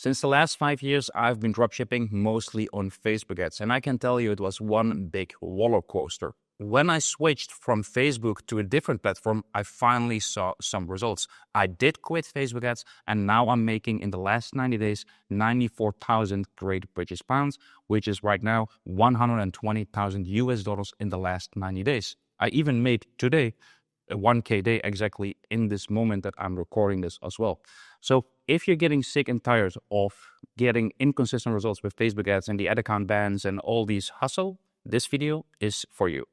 Since the last 5 years, I've been dropshipping mostly on Facebook ads, and I can tell you it was one big roller coaster. When I switched from Facebook to a different platform, I finally saw some results. I did quit Facebook ads, and now I'm making in the last 90 days 94,000 Great British pounds, which is right now 120,000 US dollars in the last 90 days. I even made today a 1K day exactly in this moment that I'm recording this as well. So if you're getting sick and tired of getting inconsistent results with Facebook ads and the ad account bans and all these hustle, this video is for you.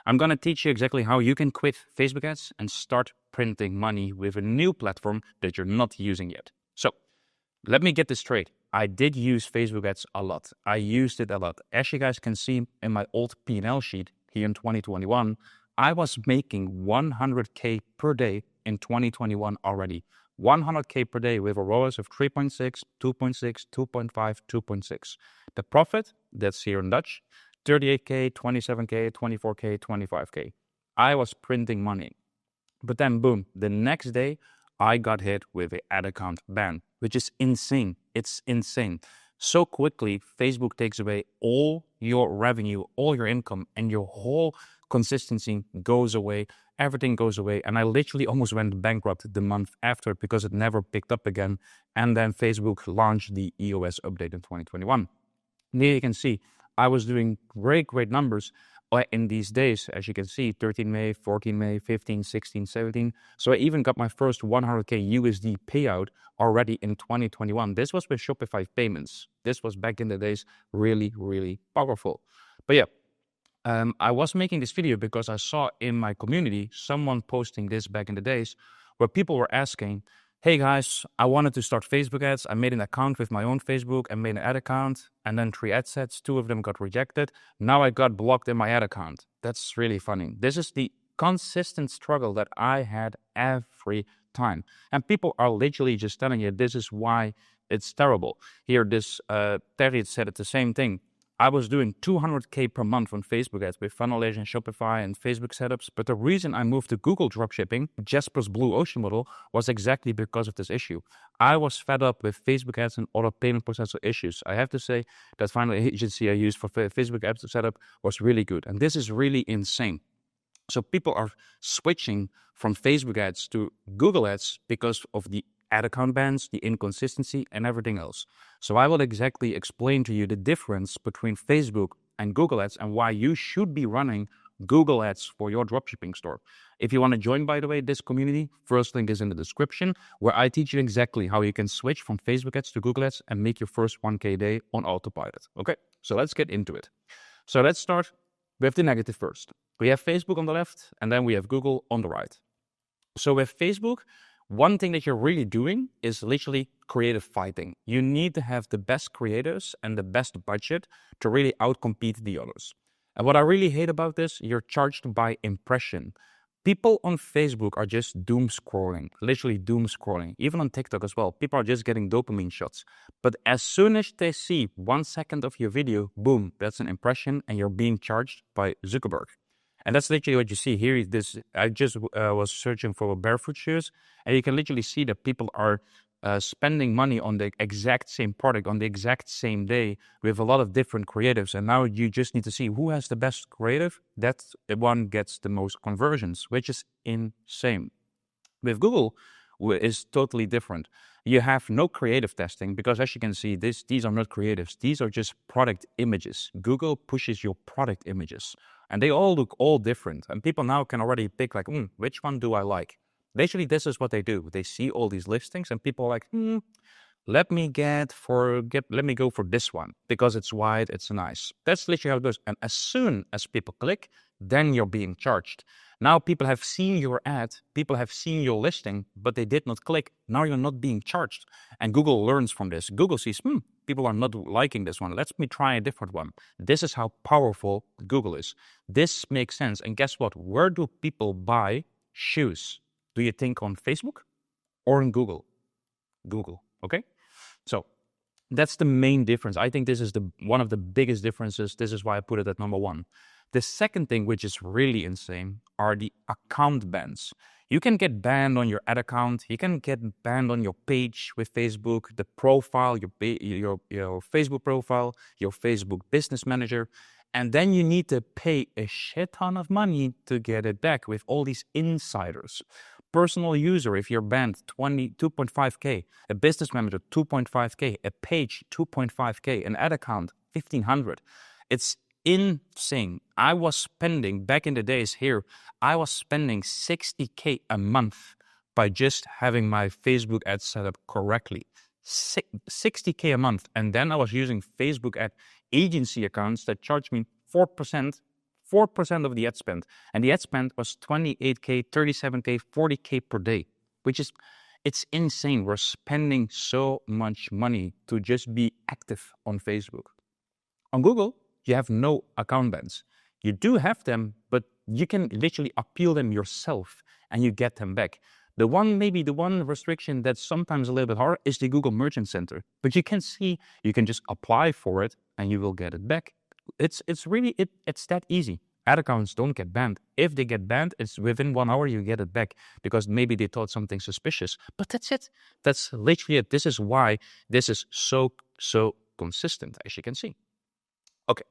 I'm going to teach you exactly how you can quit Facebook ads and start printing money with a new platform that you're not using yet. So let me get this straight. I did use Facebook ads a lot. I used it a lot. As you guys can see in my old P&L sheet here in 2021, I was making 100K per day in 2021 already. 100K per day with a ROAS of 3.6, 2.6, 2.5, 2.6. The profit, that's here in Dutch, 38K, 27K, 24K, 25K. I was printing money. But then boom, the next day, I got hit with an ad account ban, which is insane. It's insane. So quickly, Facebook takes away all your revenue, all your income, and your whole consistency goes away. Everything goes away. And I literally almost went bankrupt the month after because it never picked up again. And then Facebook launched the EOS update in 2021. Here you can see I was doing great numbers in these days. As you can see, 13 May, 14 May, 15, 16, 17. So I even got my first 100K USD payout already in 2021. This was with Shopify payments. This was back in the days really powerful. But yeah, I was making this video because I saw in my community someone posting this back in the days where people were asking, hey guys, I wanted to start Facebook ads. I made an account with my own Facebook and made an ad account and then 3 ad sets. 2 of them got rejected. Now I got blocked in my ad account. That's really funny. This is the consistent struggle that I had every time. And people are literally just telling you this is why it's terrible. Here, this Terry said it the same thing. I was doing 200K per month on Facebook ads with funnelage and Shopify and Facebook setups. But the reason I moved to Google dropshipping, Jasper's blue ocean model, was exactly because of this issue. I was fed up with Facebook ads and other payment processor issues. I have to say that final agency I used for Facebook ads setup was really good. And this is really insane. So people are switching from Facebook ads to Google ads because of the ad account bans, the inconsistency, and everything else. So I will exactly explain to you the difference between Facebook and Google ads and why you should be running Google ads for your dropshipping store. If you want to join, by the way, this community, first link is in the description, where I teach you exactly how you can switch from Facebook ads to Google ads and make your first 1K day on autopilot. Okay, so let's get into it. So let's start with the negative first. We have Facebook on the left, and then we have Google on the right. So with Facebook, one thing that you're really doing is literally creative fighting. You need to have the best creators and the best budget to really outcompete the others. And what I really hate about this, you're charged by impression. People on Facebook are just doom scrolling, literally doom scrolling. Even on TikTok as well, people are just getting dopamine shots. But as soon as they see 1 second of your video, boom, that's an impression and you're being charged by Zuckerberg. And that's literally what you see here. I just was searching for barefoot shoes, and you can literally see that people are spending money on the exact same product on the exact same day with a lot of different creatives. And now you just need to see who has the best creative. That one gets the most conversions, which is insane. With Google, is totally different. You have no creative testing because, as you can see, these are not creatives. These are just product images. Google pushes your product images, and they all look all different. And people now can already pick like, which one do I like? Literally, this is what they do. They see all these listings, and people are like, let me go for this one because it's wide, it's nice. That's literally how it goes. And as soon as people click, then you're being charged. Now people have seen your ad, people have seen your listing, but they did not click. Now you're not being charged. And Google learns from this. Google sees, people are not liking this one. Let me try a different one. This is how powerful Google is. This makes sense. And guess what? Where do people buy shoes? Do you think on Facebook or in Google? Google, okay? So that's the main difference. I think this is one of the biggest differences. This is why I put it at number 1. The second thing, which is really insane, are the account bans. You can get banned on your ad account. You can get banned on your page with Facebook, the profile, your Facebook profile, your Facebook business manager. And then you need to pay a shit ton of money to get it back with all these insiders. Personal user, if you're banned, 2.5K. A business manager, 2.5K. A page, 2.5K. An ad account, 1,500. It's insane. I was spending, back in the days here, I was spending 60K a month by just having my Facebook ads set up correctly. 60K a month. And then I was using Facebook ad agency accounts that charged me 4% of the ad spend. And the ad spend was 28K, 37K, 40K per day, which is, it's insane. We're spending so much money to just be active on Facebook. On Google, you have no account bans. You do have them, but you can literally appeal them yourself and you get them back. Maybe the one restriction that's sometimes a little bit hard is the Google Merchant Center. But you can see, you can just apply for it and you will get it back. It's that easy. Ad accounts don't get banned. If they get banned, it's within 1 hour you get it back because maybe they thought something suspicious. But that's it. That's literally it. This is why this is so consistent, as you can see. Okay,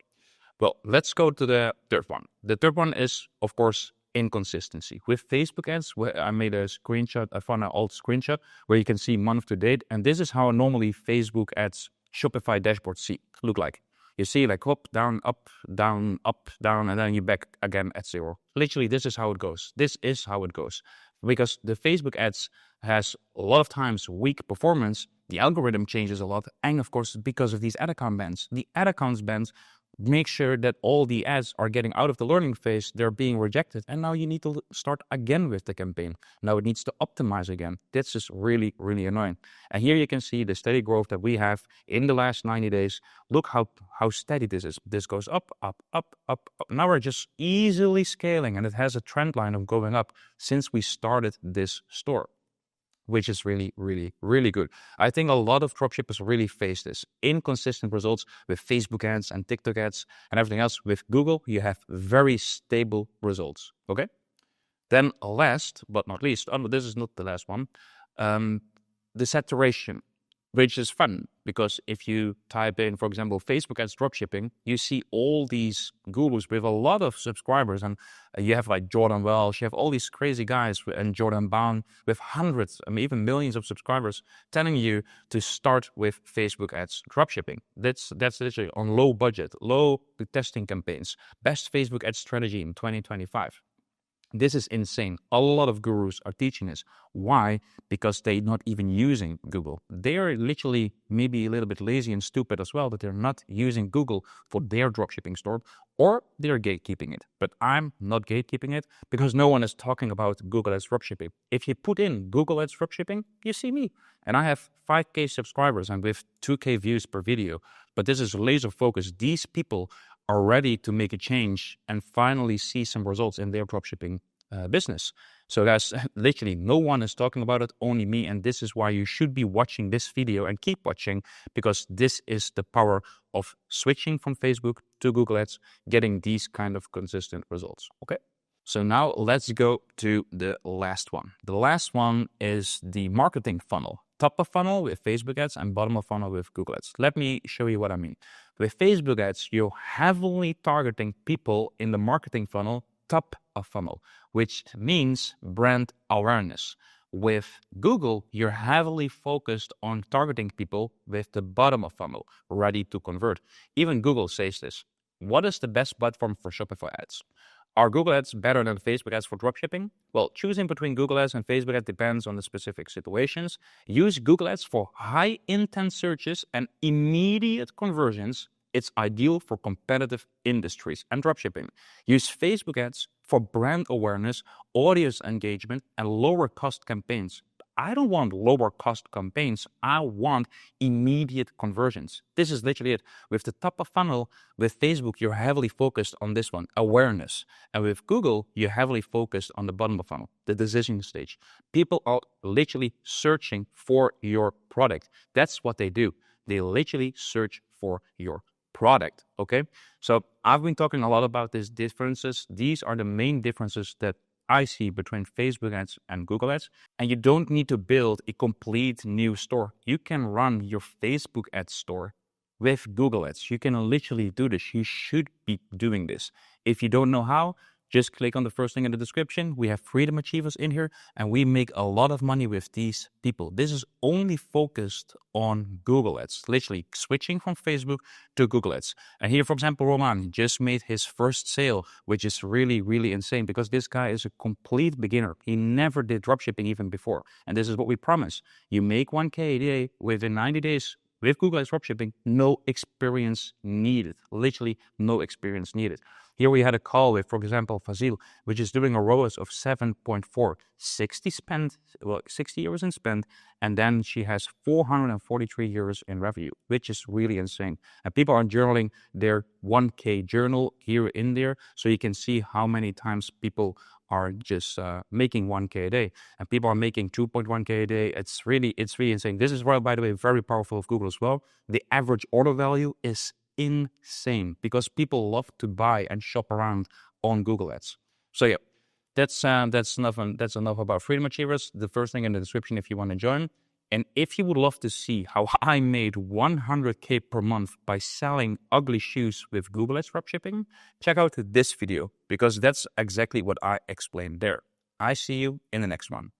well, let's go to the third one. The third one is, of course, inconsistency. With Facebook ads, I made a screenshot, I found an old screenshot where you can see month to date. And this is how normally Facebook ads Shopify dashboards look like. You see like up, down, and then you're back again at zero. Literally, this is how it goes. This is how it goes. Because the Facebook ads has a lot of times weak performance, the algorithm changes a lot, and of course, because of these ad account bans. The ad accounts bans make sure that all the ads are getting out of the learning phase, they're being rejected, and now you need to start again with the campaign. Now it needs to optimize again. That's just really, really annoying. And here you can see the steady growth that we have in the last 90 days. Look how steady this is. This goes up, up, up, up, up. Now we're just easily scaling, and it has a trend line of going up since we started this store, which is really, really, really good. I think a lot of dropshippers really face this. Inconsistent results with Facebook ads and TikTok ads and everything else. With Google, you have very stable results, okay? Then last but not least, this is not the last one, the saturation, which is fun because if you type in, for example, Facebook ads dropshipping, you see all these gurus with a lot of subscribers, and you have like Jordan Welsh, you have all these crazy guys and Jordan Bowne with hundreds, even millions of subscribers telling you to start with Facebook ads dropshipping. That's literally on low budget, low testing campaigns, best Facebook ad strategy in 2025. This is insane. A lot of gurus are teaching this. Why? Because they're not even using Google. They are literally maybe a little bit lazy and stupid as well, that they're not using Google for their dropshipping store, or they're gatekeeping it. But I'm not gatekeeping it because no one is talking about Google Ads dropshipping. If you put in Google Ads dropshipping, you see me. And I have 5K subscribers and with 2K views per video. But this is laser focused. These people are ready to make a change and finally see some results in their dropshipping business. So guys, literally no one is talking about it, only me. And this is why you should be watching this video and keep watching, because this is the power of switching from Facebook to Google Ads, getting these kind of consistent results. Okay. So now let's go to the last one. The last one is the marketing funnel. Top of funnel with Facebook ads and bottom of funnel with Google ads. Let me show you what I mean. With Facebook ads, you're heavily targeting people in the marketing funnel, top of funnel, which means brand awareness. With Google, you're heavily focused on targeting people with the bottom of funnel, ready to convert. Even Google says this. What is the best platform for Shopify ads? Are Google ads better than Facebook ads for dropshipping? Well, choosing between Google ads and Facebook ads depends on the specific situations. Use Google ads for high intent searches and immediate conversions. It's ideal for competitive industries and dropshipping. Use Facebook ads for brand awareness, audience engagement, and lower cost campaigns. I don't want lower cost campaigns. I want immediate conversions. This is literally it. With the top of funnel, with Facebook, you're heavily focused on this one, awareness. And with Google, you're heavily focused on the bottom of funnel, the decision stage. People are literally searching for your product. That's what they do. They literally search for your product, okay? So I've been talking a lot about these differences. These are the main differences that I see between Facebook ads and Google ads. And you don't need to build a complete new store. You can run your Facebook ad store with Google ads. You can literally do this. You should be doing this. If you don't know how, just click on the first thing in the description. We have Freedom Achievers in here, and we make a lot of money with these people. This is only focused on Google ads, literally switching from Facebook to Google ads. And here, for example, Roman just made his first sale, which is really, really insane because this guy is a complete beginner. He never did dropshipping even before. And this is what we promise. You make 1K a day within 90 days. With Google Ads dropshipping, no experience needed. Literally no experience needed. Here we had a call with, for example, Fazil, which is doing a ROAS of 7.4, 60 euros in spend, and then she has 443 euros in revenue, which is really insane. And people are journaling their 1K journal here in there, so you can see how many times people are just making 1K a day, and people are making 2.1K a day. It's really insane. This is, well, by the way, very powerful of Google as well. The average order value is insane because people love to buy and shop around on Google Ads. So yeah, that's enough. That's enough about Freedom Achievers. The first thing in the description if you want to join. And if you would love to see how I made 100K per month by selling ugly shoes with Google Ads dropshipping, check out this video because that's exactly what I explained there. I see you in the next one.